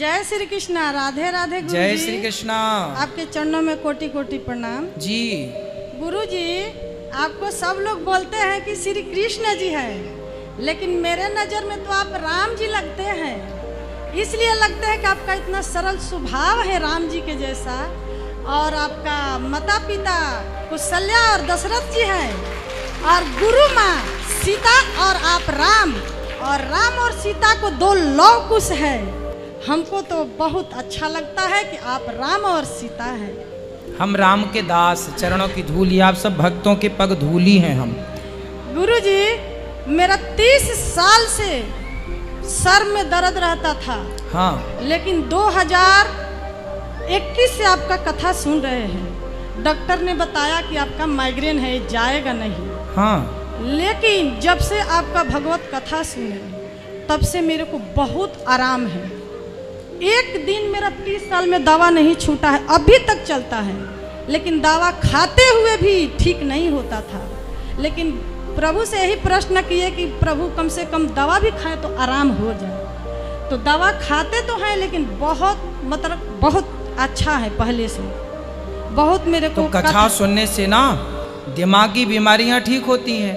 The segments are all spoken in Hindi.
जय श्री कृष्णा। राधे राधे गुरु जय जी। श्री कृष्णा। आपके चरणों में कोटि कोटि प्रणाम जी। गुरु जी। आपको सब लोग बोलते हैं कि श्री कृष्ण जी है, लेकिन मेरे नज़र में तो आप राम जी लगते हैं। इसलिए लगते हैं कि आपका इतना सरल स्वभाव है राम जी के जैसा, और आपका माता पिता कौशल्या और दशरथ जी हैं, और गुरु माँ सीता और आप राम, और राम और सीता को दो लौह कुश है। हमको तो बहुत अच्छा लगता है कि आप राम और सीता हैं। हम राम के दास, चरणों की धूली, आप सब भक्तों के पग धूली हैं हम। गुरु जी, मेरा 30 साल से सर में दर्द रहता था। हाँ। लेकिन 2021 से आपका कथा सुन रहे हैं। डॉक्टर ने बताया कि आपका माइग्रेन है, जाएगा नहीं। हाँ। लेकिन जब से आपका भगवत कथा सुने, तब से मेरे को बहुत आराम है। एक दिन मेरा 30 साल में दवा नहीं छूटा है, अभी तक चलता है। लेकिन दवा खाते हुए भी ठीक नहीं होता था। लेकिन प्रभु से यही प्रश्न किए कि प्रभु कम से कम दवा भी खाएं तो आराम हो जाए। तो दवा खाते तो हैं, लेकिन बहुत अच्छा है पहले से। बहुत मेरे को तो कथा सुनने से ना दिमागी बीमारियां ठीक होती हैं।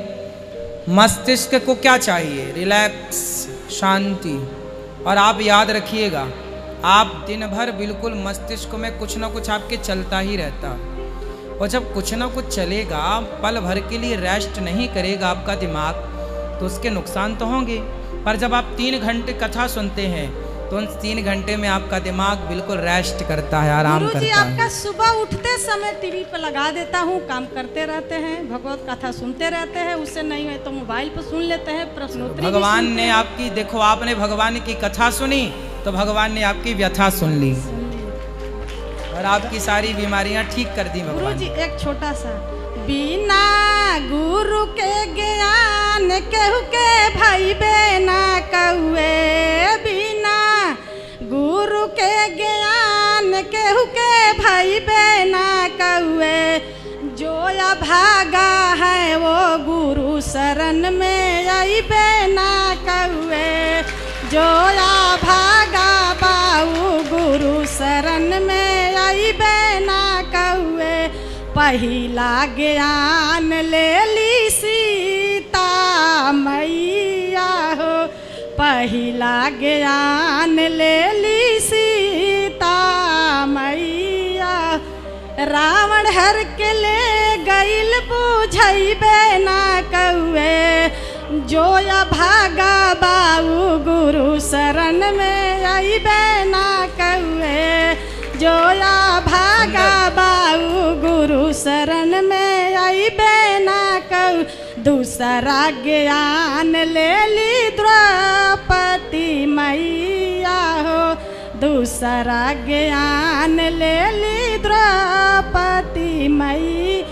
मस्तिष्क को क्या चाहिए? रिलैक्स, शांति। और आप याद रखिएगा, आप दिन भर बिल्कुल मस्तिष्क में कुछ ना कुछ आपके चलता ही रहता, और जब कुछ ना कुछ चलेगा, पल भर के लिए रेस्ट नहीं करेगा आपका दिमाग, तो उसके नुकसान तो होंगे। पर जब आप 3 घंटे कथा सुनते हैं, तो उन 3 घंटे में आपका दिमाग बिल्कुल रेस्ट करता है, आराम करता है। गुरुजी, आपका सुबह उठते समय टीवी पर लगा देता हूँ, काम करते रहते हैं, भगवत कथा सुनते रहते हैं। उससे नहीं है तो मोबाइल पर सुन लेते हैं, प्रश्नोत्तरी। भगवान ने आपकी, देखो आपने भगवान की कथा सुनी तो भगवान ने आपकी व्यथा सुन ली, और आपकी सारी बीमारियां ठीक कर दी भगवान। गुरुजी, एक छोटा सा, बिना गुरु के ज्ञान केहू के भाई बेना कहुए, बिना गुरु के ज्ञान केहू के भाई बेना कहुए। जो या भागा है वो गुरु शरण में आई बेना कहुए। जो या भागा बाऊ गुरु शरण में आई बेना कहुए। पहिला ज्ञान ले ली सीता मैया हो, पहिला ज्ञान ले ली सीता मैया। रावण हर के ले गईल बुझैबे ना कहुए। जो या भागा बाऊ गुरु शरण में आइबे ना कहुए। जो या भागा बाऊ गुरु शरण में आइबे ना कहू। दूसरा ज्ञान ले ली द्रौपदी मैया हो, दूसरा ज्ञान ले ली द्रौपदी मई।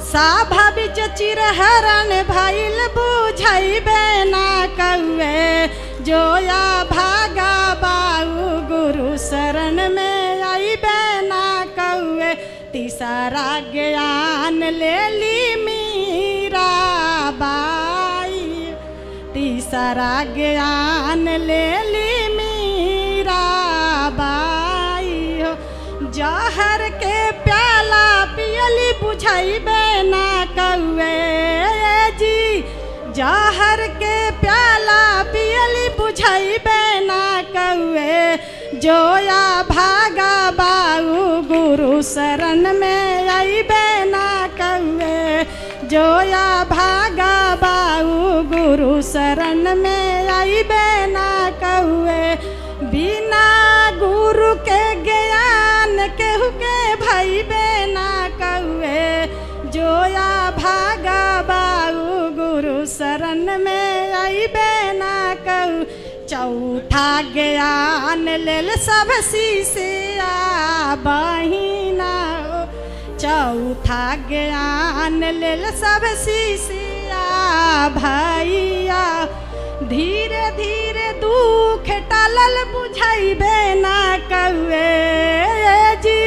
साभा बिच चिरहरण भइल बुझैबे ना कहुए। जो या भागा बाऊ गुरु शरण में आइबे ना कहुए। तीसरा ज्ञान ले ली मीरा बाई, तीसरा ज्ञान ले ली मीरा बाई हो। जहर के प्याला पियली बुझैबे ना कहुए जी। जहर के प्याला पियली बुझैबे ना कहुए। जो या भागा बाऊ गुरु शरण में आइबे ना कहुए। जो या भागा बाऊ गुरु शरण में आइबे ना कहुए। बिना गुरु के ज्ञान केहू के भइबे ना कहुए। जो या भागा बाऊ गुरु शरण में आइबे ना कहू। चौथा ज्ञान लेल सब शिष्या बहिना हो, चौथा ज्ञान लेल सब शिष्या भैया। धीरे धीरे दुख टालल बुझैबे ना कहुए जी।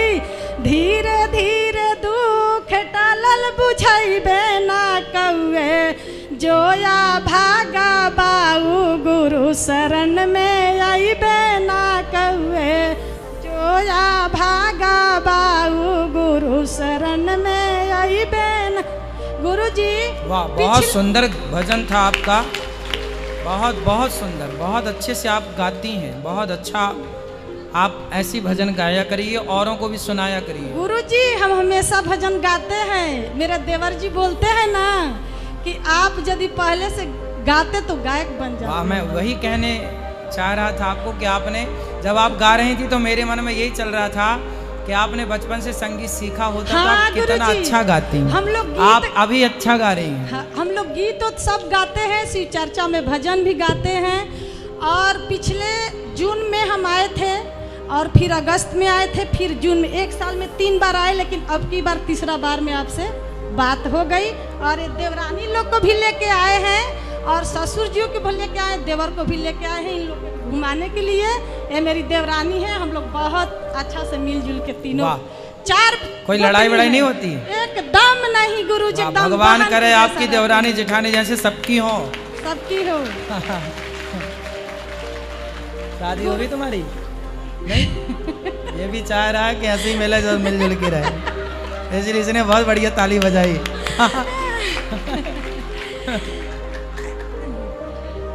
धीरे धीरे दुख टालल बुझैबे ना कहुए। जो या भागा बाऊ गुरु शरण में आइबे ना कहुए। गुरुजी वाह, बहुत सुंदर भजन था आपका। बहुत बहुत सुंदर, बहुत अच्छे से आप गाती हैं, बहुत अच्छा। आप ऐसी भजन गाया करिए, औरों को भी सुनाया करिए। गुरुजी हम हमेशा भजन गाते हैं। मेरे देवर जी बोलते हैं ना कि आप यदि पहले से गाते तो गायक बन जाते। वाह, मैं वही कहने चाह रहा था आपको कि आपने जब आप गा रही थी तो मेरे मन में यही चल रहा था कि आपने बचपन से संगीत सीखा होता तो आप कितना गुरुजी, अच्छा गाती हैं। हम लोग आप अभी अच्छा गा रही हैं। हाँ, हम लोग गीत तो सब गाते हैं, शिव चर्चा में भजन भी गाते हैं। और पिछले जून में हम आए थे और फिर अगस्त में आए थे, फिर जून में। एक साल में 3 बार आए, लेकिन अब की बार तीसरा बार में आपसे बात हो गई। और ये देवरानी लोग को भी लेके आए हैं और ससुर जी को भी लेके आए, देवर को भी लेके आए हैं इन लोग को घुमाने के लिए। ये मेरी देवरानी है, हम लोग बहुत अच्छा से मिलजुल के तीनों। वाह। 4 कोई लड़ाई वड़ाई नहीं होती? एकदम नहीं गुरुजी, वाह, एकदम भगवान बहन करे के आपकी जैसा देवरानी जेठानी जैसे सबकी हो। सबकी हो। शादी होगी तुम्हारी? नहीं? ये भी चाह रहा है कि ऐसे ही मेले जो मिलजुल के रहे, इसलिए इसने बहुत बढ़िया ताली बजाई।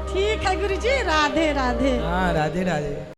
ठीक है गुरुजी, राधे राधे। हाँ, राधे राधे।